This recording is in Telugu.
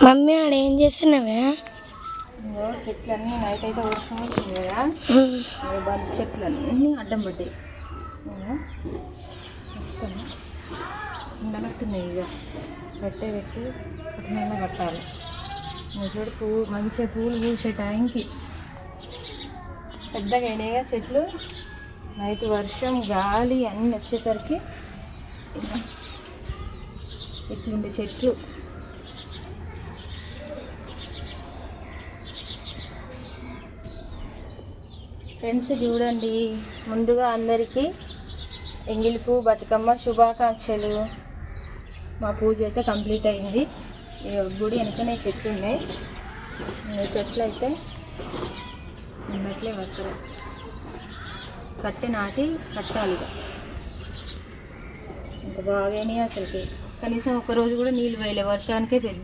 మమ్మీ ఆడ ఏం చేస్తున్నావే? చెట్లన్నీ నైట్ అయితే వర్షం వచ్చింది కదా, బంతి చెట్లన్నీ అడ్డం పడ్డాయి. ఉండనట్టున్నాయి. ఇక పెట్టి పట్టణంలో కట్టాలి. చూడు పువ్వు మంచిగా పూలు పూసే టైంకి పెద్దగా అయినాయిగా చెట్లు. నైట్ వర్షం గాలి అన్నీ వచ్చేసరికి ఇట్లుండే చెట్లు. ఫ్రెండ్స్ చూడండి, ముందుగా అందరికీ ఎంగిలిపూ బతుకమ్మ శుభాకాంక్షలు. మా పూజ అయితే కంప్లీట్ అయింది. గుడి వెనకనే చెట్లు ఉన్నాయి. చెట్లు అయితే ఉండట్లే అసలు. కట్టె నాటి కట్టాలి. ఇంకా బాగానే అసలుకి కనీసం ఒక్కరోజు కూడా నీళ్ళు వేయలే, వర్షానికే పెద్ద